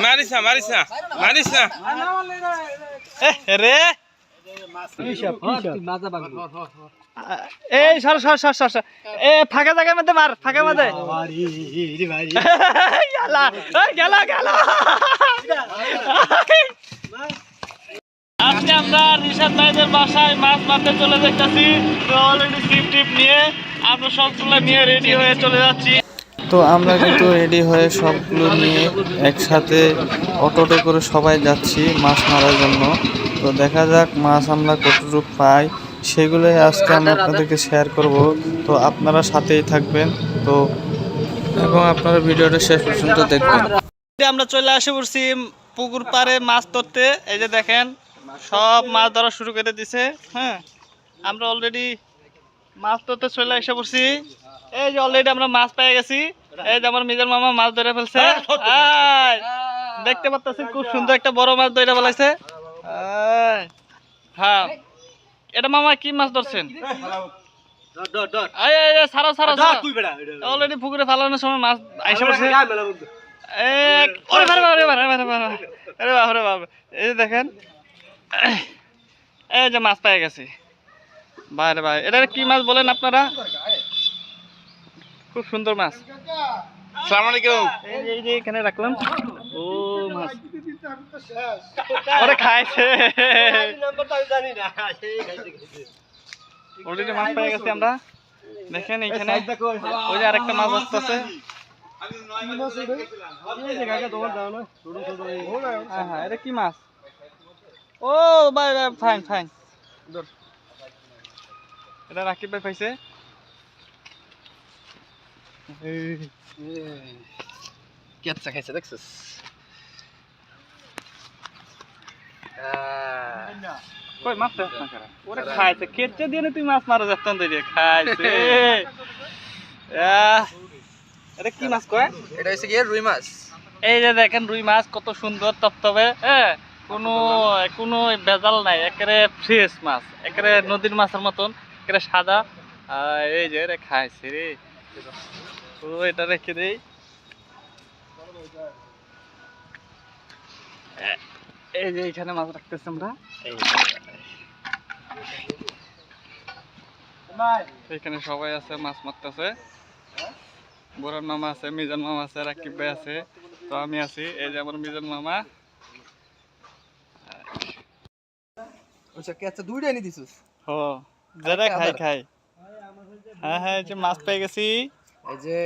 মারিস না মারিস না মারিস না রে এই সর সর সর সর এ ফাঁকা জায়গার মধ্যে মার ফাঁকার মধ্যে আজকে আমরা রিশাদ ভাইদের বাসায় মাছ মারতে চলে যাচ্ছি। তো অলরেডি ছিপ টিপ নিয়ে আমরা সবগুলো নিয়ে রেডি হয়ে চলে যাচ্ছি। তো আমরা কিন্তু রেডি হয়ে সবগুলো নিয়ে একসাথে অটোতে করে সবাই যাচ্ছি মাছ মারার জন্য। তো দেখা যাক মাছ আমরা কতটুকু পাই, সেগুলোই আজকে আমি আপনাদেরকে শেয়ার করব। তো আপনারা সাথেই থাকবেন তো এবং আপনারা ভিডিওটা শেষ পর্যন্ত দেখবেন। আমরা চলে আসে পড়ছি পুকুর পাড়ে মাছ ধরতে। এই যে দেখেন সব মাছ ধরা শুরু করে দিছে। হ্যাঁ, আমরা অলরেডি মাছ ধরতে চলে এসে পড়ছি। এই যে অলরেডি আমরা মাছ পেয়ে গেছি। এই যে আমার মিজান মামা মাছ ধরে ফেলছে। দেখতে পাচ্ছেন খুব সুন্দর একটা বড় মাছ ধরে ফেলাইছে। হ্যাঁ, এটা মামা কি মাছ ধরছেন? অলরেডি পুকুরে ফালানোর সময় মাছ আইসা পড়ছে। এই যে দেখেন এই যে মাছ পেয়ে গেছে। বাইরে ভাই এটা কি মাছ বলেন আপনারা? খুব সুন্দর মাছ। আসসালামু আলাইকুম। এই যে এখানে রাখলাম। ও মাছ ওরে খাইছে। অলরেডি মাছ পেয়ে গেছি আমরা। দেখেন এইখানে ওই যে আরেকটা মাছ আসতেছে। হ্যাঁ, এটা কি মাছ? ও ভাই ভাই ফাইন ফাইন। এটা রাকিব ভাই পাইছে। কেচ্চা খাইছে দেখছিস? কই মাছ না করে ওরে খাইছে। কেটে দিয়ে তুই মাছ মারা যাচ্ছেন দিয়ে খাইছে। এটা কি মাছ কয়? এটা হচ্ছে গিয়ে রুই মাছ। এই যে দেখেন রুই মাছ কত সুন্দর তপতপে। হ্যাঁ, কোনো কোনো ভেজাল নাই, একেবারে ফ্রেশ মাছ, একেবারে নদীর মাছের মতন একেবারে সাদা। এই যে রে খাইছে রে। ও এটা রেখে দেই। এই যে এখানে মাছ রাখতেছি আমরা। এখানে সবাই আছে মাছ মারতেছে। বড় মামা আছে, মিজান মামা আছে, রাকিব ভাই আছে, তো আমি আছি। এই যে আমার মিজান মামা। আচ্ছা কেচ্চা দুইটা এনে দিছিস? ও যারা খাই খাই। হ্যাঁ হ্যাঁ, এই যে মাছ পেয়ে গেছি। এই যে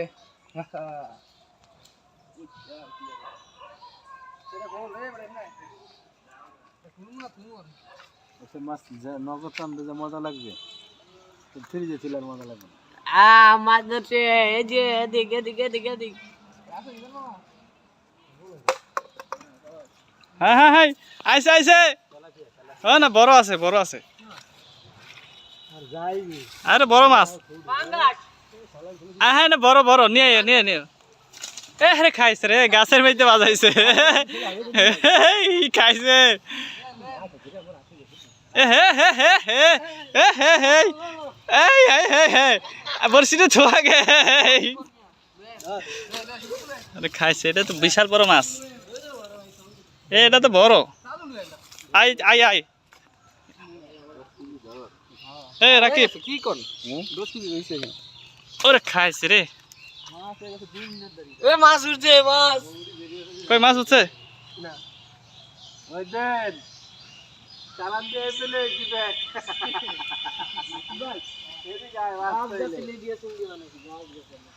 মাছ নগদ টানতে যে মজা লাগবে, ফ্রিজে ছিল আর মজা লাগবে। মাছ ধরছে এই যে এদিকে এদিকে এদিকে এদিকে। হ্যাঁ হ্যাঁ হ্যাঁ, আইসে আইসে। হ্যাঁ না, বড় আছে বড় আছে। আরে বড় মাছ। হ্যাঁ না, বড় বড় নিয়ে নিয়ে নিয়ে। এ রে খাইছে রে, গাছের মধ্যে বাজাইছে। খাইছে। এ হে হে হে হে হে হে হে এই হে হে হে বর্ষিটা ছোয়া গে। আরে খাইছে, এটা তো বিশাল বড় মাছ। এটা তো বড়। আই আই আই। এ রাকিব কি কোন 10 কেজি হইছে? ওরে খাইছে রে। এ মাছ উঠছে মাছ। কই মাছ উঠছে? না ওই দেন চালান দিয়ে পেলে কি ব্যাগ। ভাই এদিকে আয় মাছ পেলে দিয়ে চুঙ্গি বানাইছি মাছ গেছে না।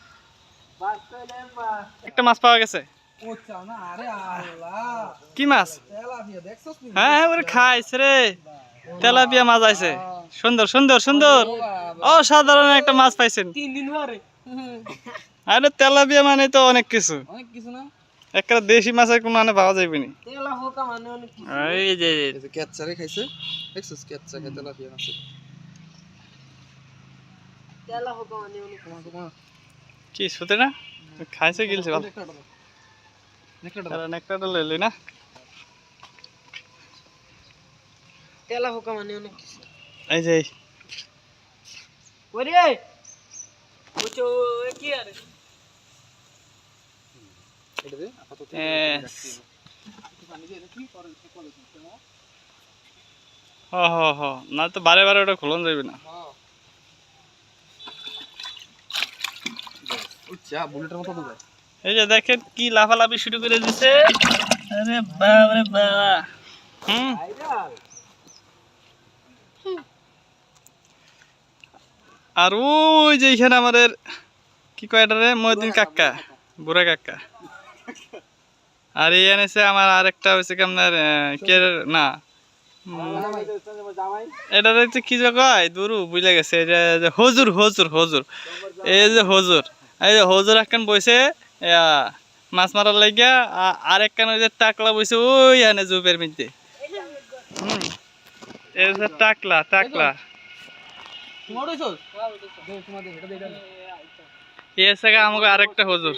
মাছ পেলে মাছ একটা মাছ পাওয়া গেছে। ওচ্ছা না। আরে আল্লাহ কি মাছ? তেলাপিয়া দেখছস নি? হ্যাঁ হ্যাঁ, ওরে খাইছে রে। তেলাপিয়া মাছ আইছে। সুন্দর সুন্দর সুন্দর অসাধারণ একটা মাছ পাইছেন। 3 দিন পরে। আরে তেলাপিয়া মানে তো অনেক কিছু। অনেক কিছু না? একটা দেশি মাছের কোনো মানে পাওয়া যাবে না। তেলা হোকা মানে অনেক কিছু। এই যে এই যে কেচ্চা রে খাইছে দেখছিস? কেচ্চা খেতে লাফিয়া আছে। তেলা হোকা মানে অনেক কিছু। কি সুতে না খাইছে গিলছে ভালো। নেকটাটা লইলি না? তেলা হোকা মানে অনেক কিছু। এই যে ওরে ওচো কি আরে Yes. হ হ হ না তো বারে বারে ওটা খোলন যাবে না। এই যে দেখেন কি লাফালাফি শুরু করে দিছে। আরে বাবা রে বাবা। আর ওই যে এখানে আমাদের কি কয় এটা রে মহিউদ্দিন কাকা, বুড়া কাকা। আর এই এনেছে আমার আরেকটা হয়েছে কি আপনার কে না এটা হচ্ছে কি যে কয় দুরু বুঝলে গেছে এটা যে হজুর হজুর হজুর এই যে হজুর এই যে হজুর একখান বইছে মাছ মারার লাগিয়া আর একখান ওই যে টাকলা বইছে ওই এনে জুপের মধ্যে। এই যে টাকলা টাকলা এসে আমাকে আরেকটা হুজুর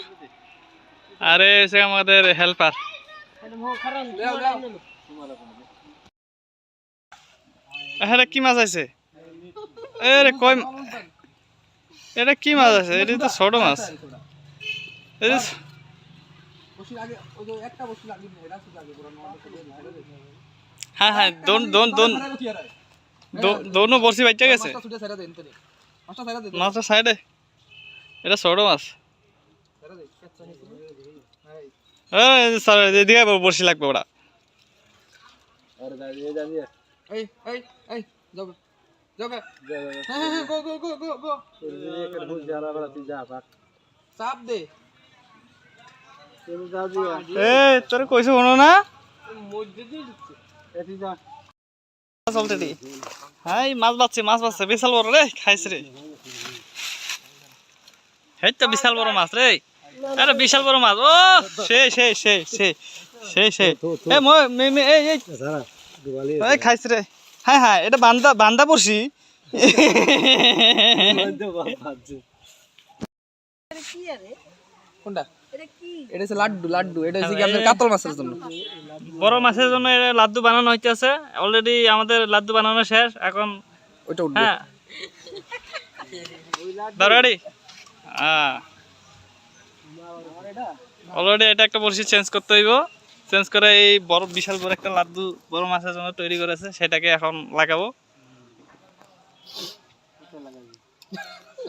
আরে এসে আমাদের হেল্পার। এটা কি মাছ আছে? এরে কই এটা কি মাছ আছে? এটা তো ছোট মাছ। হ্যাঁ হ্যাঁ দোনো বড়শি বাচ্চা গেছে মাছটা সাইডে। এটা ছোট মাছ। এদিকে বড়শি লাগবে ওরা। তোর কইছে শোনো না হাই মাছ বাচ্ছে বিশাল বড় রে খাইছে রে। এই তো বিশাল বড় মাছ রে। আরে বিশাল বড় মাছ ও সেই সেই সেই সেই সেই সেই এই খাইছে রে। হ্যাঁ হ্যাঁ এটা বান্দা বান্দা পড়ছি। বড় মাছের জন্য লাড্ডু বানানো হইতেছে। অলরেডি আমাদের লাড্ডু বানানো শেষ। এখন হ্যাঁ দাঁড়াড়ি অলরেডি এটা একটা বড়শি চেঞ্জ করতে হইব। চেঞ্জ করে এই বড় বিশাল বড় একটা লাড্ডু বড় মাছের জন্য তৈরি করেছে সেটাকে এখন লাগাবো।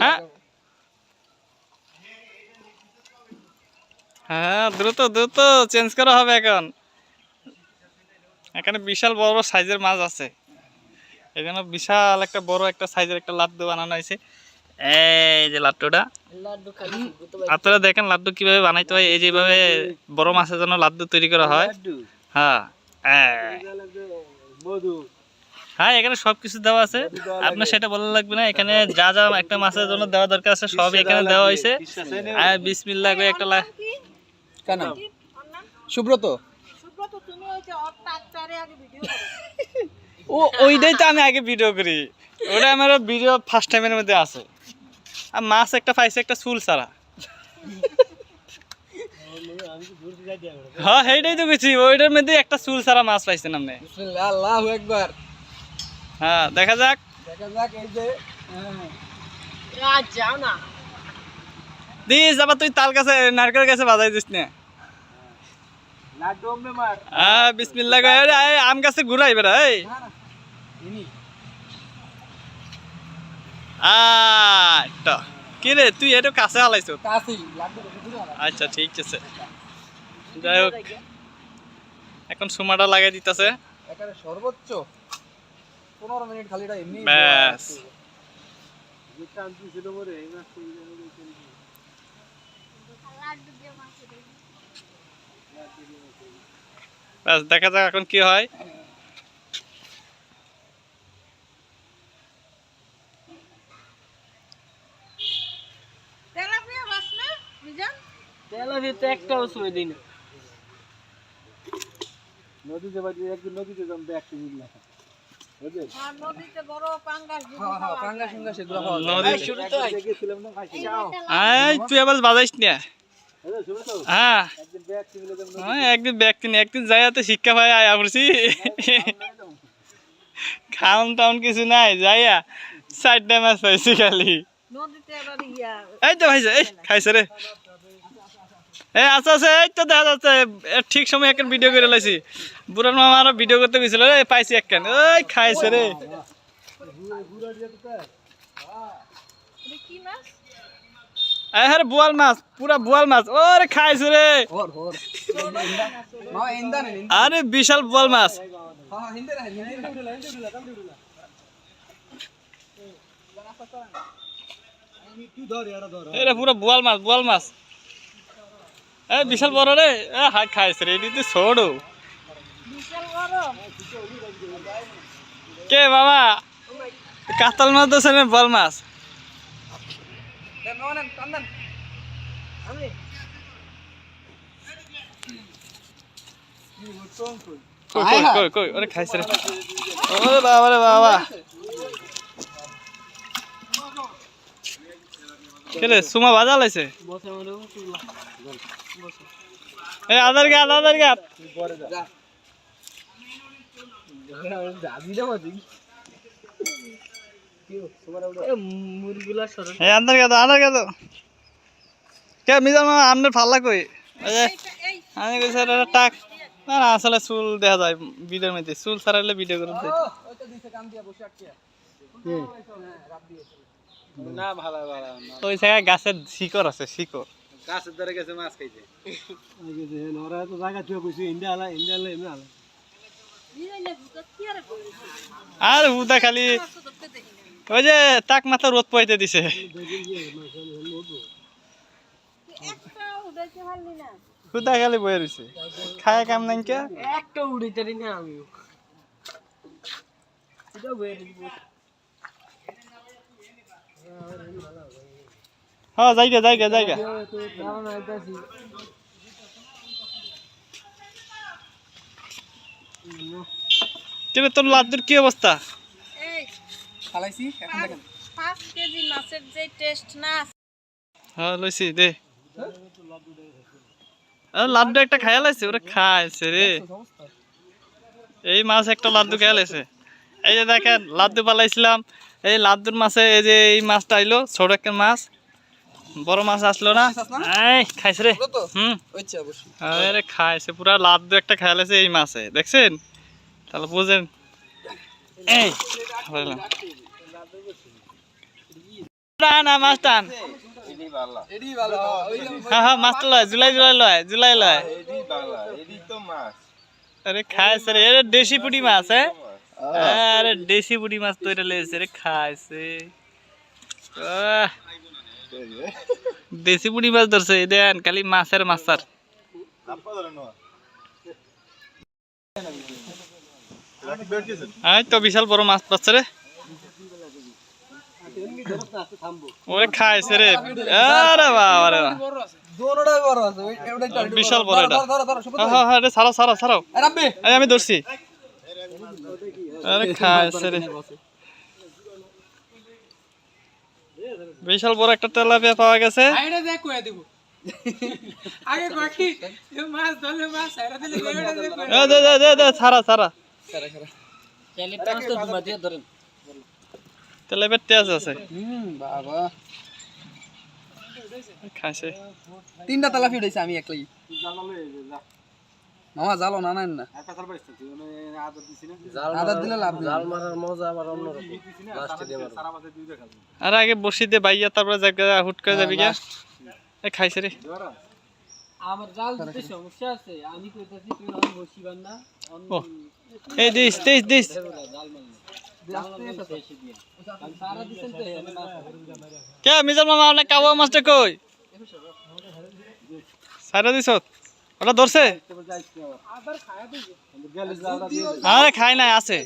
হ্যাঁ হ্যাঁ দ্রুত দ্রুত চেঞ্জ করা হবে এখন। এখানে বিশাল বড় সাইজের মাছ আছে। এখানে বিশাল একটা বড় একটা সাইজের একটা লাড্ডু বানানো হয়েছে। এই যে লাড্ডুটা আপনারা দেখেন লাড্ডু কিভাবে বানাইতে হয়। এই যেভাবে বড় মাছের জন্য লাড্ডু তৈরি করা হয়। হ্যাঁ হ্যাঁ এখানে সবকিছু দেওয়া আছে। আপনার সেটা বলা লাগবে না। এখানে যা যা একটা মাছের জন্য দেওয়া দরকার আছে সব এখানে দেওয়া হয়েছে। বিসমিল্লাহ করে একটা সুব্রত ও ওইটাই তো আমি আগে ভিডিও করি। ওটা আমার ভিডিও ফার্স্ট টাইমের মধ্যে আছে। আর মাছ একটা পাইছে একটা চুল ছাড়া। হ্যাঁ সেইটাই তো গেছি ওইটার মধ্যে একটা চুল ছাড়া মাছ পাইছেন আপনি। আল্লাহু আকবার। হ্যাঁ দেখা যাক এই যে যাও না দিস আবার তুই তাল গাছে নারকেল গাছে বাজাই দিস না। বিসমিল্লাহ আম গাছে ঘুরাই বেড়া। কি রে তুই এটা কাছে হালাইছ? আচ্ছা ঠিক আছে যাই হোক এখন সুমাটা লাগাই দিতেছে। সর্বোচ্চ 15 মিনিট খালি এটা এমনি ব্যাস ব্যাস দেখা যাক এখন কি হয়। নদীতে বাড়ি একদিন নদীতে যাম দেখতে বুঝলাম নদীতে বড় পাঙ্গাস তুই আবার বাজাইস না। হ্যাঁ একদিন ব্যক্তি একদিন যাইতে শিক্ষা পাই আয়া পড়ছি। খাউন টাউন কিছু নাই যাইয়া 4টা মাছ পাইছি খালি। এই তো ভাইছে এই খাইছে রে আচ্ছা আচ্ছা, এই তো দেখা যাচ্ছে ঠিক সময় একটা ভিডিও করে লাইছি। বুড়ার মামা আরো ভিডিও করতে গেছিল, পাইছি একখান, ওই খাইছে রে। কি মাছ? হ্যাঁ বোয়াল মাছ, পুরা বোয়াল মাছ, ওরে খাইছে রে। আরে বিশাল বোয়াল মাছ। পুরা বোয়াল মাছ, বোয়াল মাছ, বিশাল বড় রে। হাই খাইছে রে, এটি তো ছোট। বিশাল গরম। কে বাবা কাতল মাছ দিচ্ছে না বোয়াল মাছ? কই ওরে খাইছে রে, ওরে বাবা রে বাবা। কে রে সুমা বাজা লাইছে? আধার কার্ড, আধার কার্ড। আধার কার্ড, আধার কার্ড। কে মিজান মামা আপনার ফাল্লা কই? আমি কইছি টাক না না, আসলে চুল দেখা যায় ভিডিওর মধ্যে, চুল ছাড়াইলে ভিডিও করে দেয়। না ভালো ওই জায়গায় গাছের শিকড় আছে, শিকড়। গাছের ধারে গেছে মাছ খাইছে। ওরা তো জায়গা থেকে কইছে ইন্ডিয়া আলা, ইন্ডিয়া আলা এমনি আলা। আর হুদা খালি ওই যে তাক মাথা রোদ পাইতে দিছে। হুদা খালি বয়ে রয়েছে, খায় কাম নাই কে। একটা উড়িতে না আমিও। এটা বয়ে হ্যাঁ জায়গা জায়গা জায়গা। কিন্তু তোর লাদ্দুর কি অবস্থা? এই খালাইছি এখন দেখেন 5 কেজি মাছের যে টেস্ট না। হ্যাঁ লইছি দে। লাড্ডু একটা খাইয়া লাইছে, ওরা খাইছে রে। এই মাছ একটা লাড্ডু খাইয়া লাইছে। এই যে দেখেন লাড্ডু পালাইছিলাম, এই লাড্ডুর মাছে এই যে এই মাছটা আইলো, ছোট একটা মাছ, বড় মাছ আসলো না। এই খাইছে রে। আরে খাইছে পুরা লাড্ডু একটা খাইয়া লাইছে এই মাছে, দেখছেন? তাহলে বুঝেন। এই টান মাছ টান। হ্যাঁ হ্যাঁ মাছটা লয়, জুলাই জুলাই লয়, জুলাই লয়। আরে খাইছে রে, এটা দেশি পুঁটি মাছ। হ্যাঁ আরে দেশি পুঁটি মাছ তো এটা লেগেছে রে, খাইছে। দেশি পুঁটি মাছ ধরছে, দেন খালি মাছের মাছার। তো বিশাল বড় মাছ পাচ্ছে রে, ওরে খাইছে রে। আরে বাবা রে, বিশাল বড় এটা। হ্যাঁ হ্যাঁ ছাড়াও ছাড়াও ছাড়াও, আমি ধরছি। আরে খাইছে রে, বিশাল বড় একটা তেলাপিয়া পাওয়া গেছে। ছাড়া ছাড়া তেলাপিয়ার তেজ আছে। খাইছে 3টা তেলাপি উঠাইছে আমি একলাই। মামা জালো না না আদা দিলে লাভ নেই। জাল মারার মজা আবার অন্যরকম। লাস্টে দিয়ে মারব। সারা মাসে 2 দেখা যায়। আরে আগে বসি দিয়ে বাইয়া তারপরে জায়গা হুট করে যাবি গা। এই খাইছে রে। আমার জাল দিতে সমস্যা আছে, আমি কইতাছি তুই এখন বসিবান না। ও এই দিস দিস দিস। কে মিজান মামা আপনি কাওয়া মাছটা কই? সারা দিছ ওটা ধরছে? আরে খাই নাই, আছে।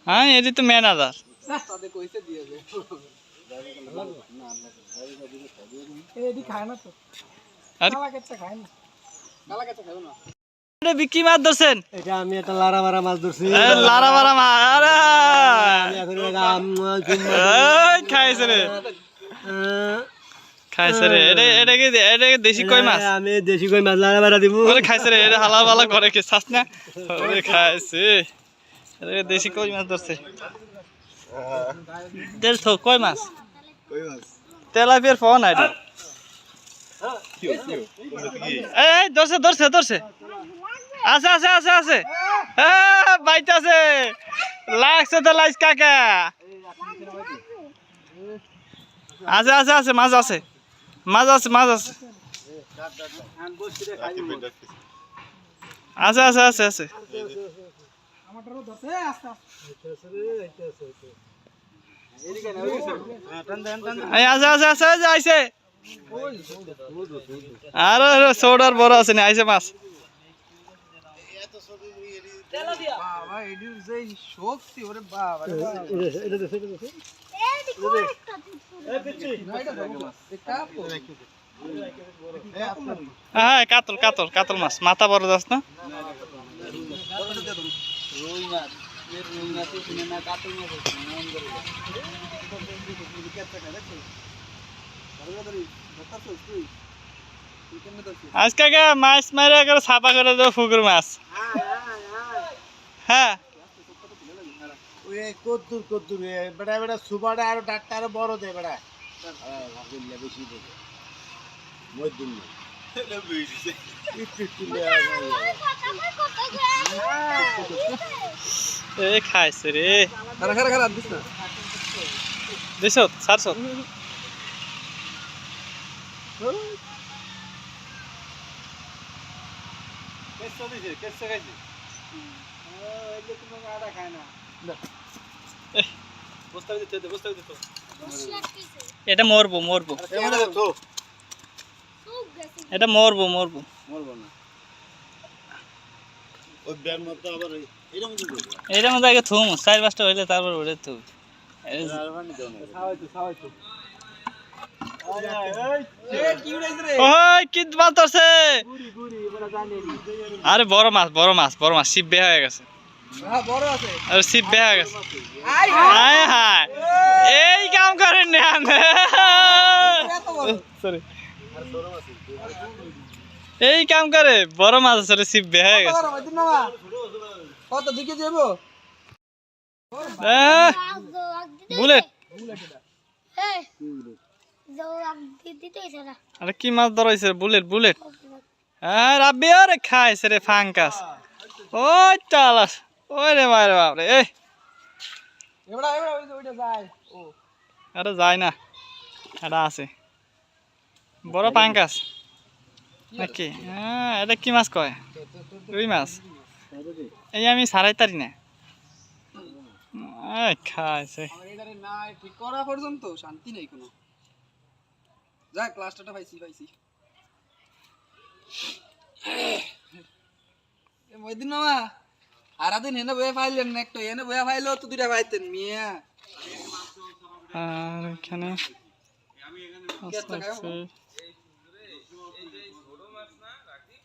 হ্যাঁ এটি তো মেন আদার। বিক্রি মাছ ধরছেন? আমি একটা লারা মারা মাছ ধরছি। লারা মারা মাছ, আরে খাইছে রে, খাইছে রে। এটা কি দেশি কই মাছ? আমি দেশি কই মাছ লারা মারা দিব। ওরে খাইছে রে, এটা হালাল বালা করে কি চাস না? ওরে খাইছে, এটা দেশি কই মাছ ধরছে। দেশ তো কই মাছ, তেলাপিয়ার পাওয়া না এটা। এই ধরছে ধরছে ধরছে আছে আছে আছে আছে বাইতে আছে লাগছে তো লাইস কাকা আছে আছে আছে মাছ আছে মাছ আছে মাছ আছে আছে আছে আছে আছে এই আছে আছে আছে আছে আইছে আরে সোডার বড় আছে না আইছে মাছ হ্যাঁ কাতল কাতল কাতল মাছ মাথা বড় যাস না আজকে মাছ মারে করে ছাপা করে দেবো ফুকুর মাছ হ্যাঁ কদ্দুর কদ্দুর বেড়া বেড়া সুবাটা আরো ডাক্তার আরো বড় দে বেড়া বেশি দেবে মধ্যম এ খাইছে রে দিছ সারছ এটা মরবো মরবো এটা মরবো মরবো এটার মধ্যে আগে থুম 4-5টা হইলে তারপর ওটা থুম ওই কি মাছ ধরছে আরে বড় মাছ বড় মাছ বড় মাছ শিব বেয়া হয়ে গেছে আরে শিব বেয়া হয়ে গেছে হায় হায় এই কাম করেন না সরি এই কাম করে বড় মাছ আছে শিব বেয়া হয়ে গেছে কত দিকে যাবো বুলেট আরে কি মাছ ধরাইছে বুলেট বুলেট হ্যাঁ রাব্বি আরে খাইছে রে ফাঙ্কাস ওই টালাস ওই রে মারে বাপরে এই এবড়া এবড়া ওইটা যায় ও আরে যায় না এটা আছে বড় ফাঙ্কাস নাকি হ্যাঁ এটা কি মাছ কয় রুই মাছ এই আমি সারাই তারি না খাইছে ঠিক করা পর্যন্ত শান্তি নেই কোনো যাক লাস্টটা পাইছি পাইছি এ মইদিন মামা আরাদিন হেনে বয়ে ফাইলেন না একটু এনে বয়ে ফাইলো তো দুইটা পাইতেন মিয়া আর এখানে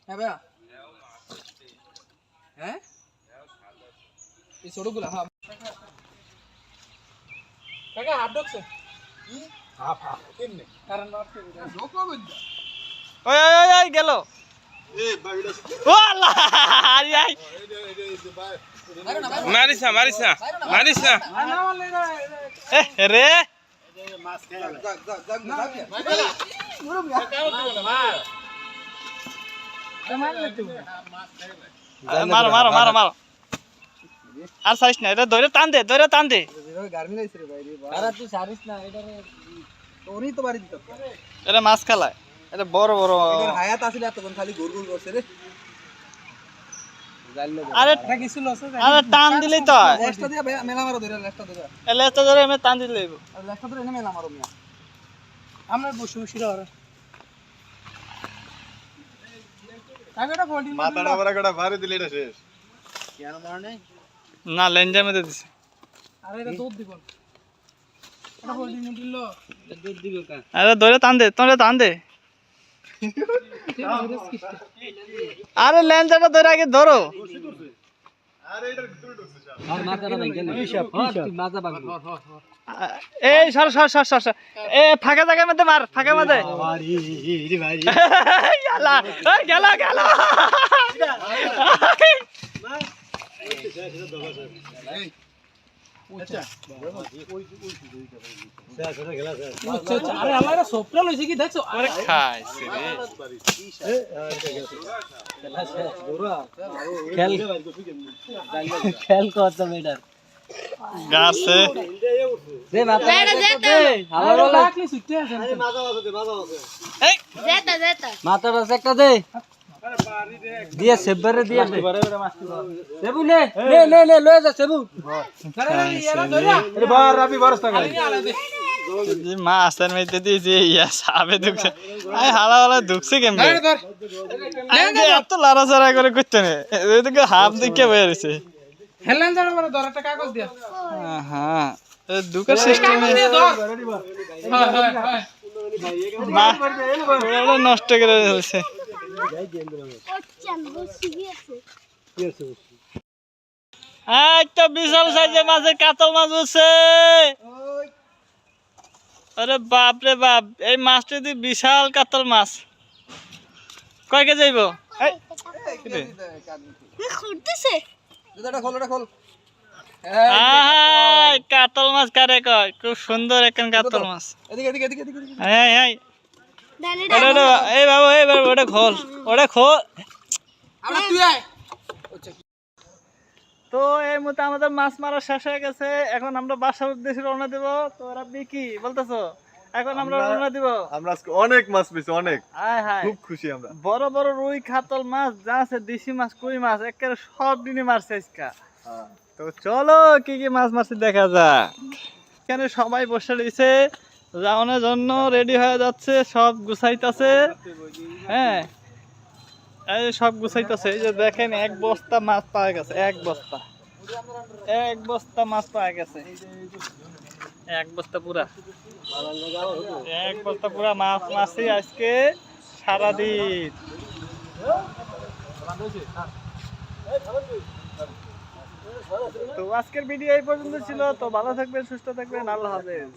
হ্যাঁ ভাইয়া হ্যাঁ এই ছোটগুলা হ্যাঁ কাকা হাত ঢুকছে হ্যাঁ হ্যাঁ কেমনে কারণ নষ্ট ঢোকো বুঝা ওই ওই ওই গেল ও আল্লাহ আরে আই মারিস না মারিস না মারিস না এ রে মাছ খাই যাক যাক যাক মারো মারো মারো মারো আর সাইস না এটা ধরে টান দে ধরে টান দে গার্মি লাইছে রে ভাই রে আরে তুই সারিস না এটা তোরই তো বাড়ি দিত এটা মাছ খেলায় এটা বড় বড় এর হায়াত আছিল এতক্ষণ খালি ঘুর ঘুর করছে রে আরে কিছু লস আরে টান দিলেই তো হয় লেজটা দিয়া মেলা মারো ধরে লেজটা ধরে এ লেজটা ধরে এমনি টান দিলেই আর লেজটা ধরে এনে মেলা মারো মিয়া আমরা বসে বসে রে কাগড়া ফোল্ডিং মাথাটা বড় কটা ভারে দিলে এটা শেষ কেন মারনে না লেঞ্জা মেরে দিছে আরে এটা দুধ দিব এটা ফোল্ডিং দিল দুধ দিব কা আরে ধরে টান দে তোরে টান দে আরে লেঞ্জাটা ধরে আগে ধরো আরে এটার ভিতরে ঢুকছে সব আর মাথাটা ভাঙ গেল হিসাব তুই মাজা ভাঙ এই সর সর সর সর সর। এ ফাঁকা জায়গার মধ্যে মার ফাঁকা মধ্যে গেলা এই গেল গেল আরে আল্লাহর সফটওয়্যার হইছে কি দেখছো আরে খাইছে রে খেল খেল করতে মেডার গাছে দে মাথা যেটা হালা লাকলি সুটে আছে এই যেটা মাথা বাস একটা দে দিয়ে সেবরে দিয়ে দে সেবু নে নে নে নে লয়ে যা সেবু আরে বার রাবি বরস টাকা যে মাছের মধ্যে দিয়ে যে ইয়া সাবে দুঃখছে আই হালা হালা দুঃখছে কেমনে আমি এত লড়াচড়া করে করতে নে এদিকে হাফ দিকে বয়ে রয়েছে হেলেন যাবে মানে ধর একটা কাগজ দিয়া হ্যাঁ দুঃখের সিস্টেমে নষ্ট করে ফেলছে একটা বিশাল সাইজের মাছের কাতল মাছ উঠছে আরে বাপ রে বাপ এই মাছটা দি বিশাল কাতল মাছ কয় কে যাইব খুঁড়তেছে কাতল মাছ কারে কয় খুব সুন্দর একখান কাতল মাছ হ্যাঁ হ্যাঁ এই বাবু ওটা খোল তো এই মতো আমাদের মাছ মারা শেষ হয়ে গেছে এখন আমরা বাসার উদ্দেশ্যে রওনা দিব তো আপনি কি বলতেছো এখন আমরা রওনা দিব আমরা আজকে অনেক মাছ পেয়েছি অনেক হায় হায় খুব খুশি আমরা বড় বড় রুই কাতল মাছ যা আছে দেশি মাছ কই মাছ একেবারে সব দিনই মারছে আজকা তো চলো কি কি মাছ মারছি দেখা যাক এখানে সবাই বসে রয়েছে যাওয়ানোর জন্য রেডি হয়ে যাচ্ছে সব গুছাইতেছে হ্যাঁ এই সব গুছাইতেছে এই যে দেখেন এক বস্তা মাছ পাওয়া গেছে এক বস্তা মাছ পাওয়া গেছে এক বস্তা পুরা মাছ মারছি আজকে সারাদিন তো আজকের ভিডিও এই পর্যন্ত ছিল তো ভালো থাকবেন সুস্থ থাকবেন আল্লাহ হাফেজ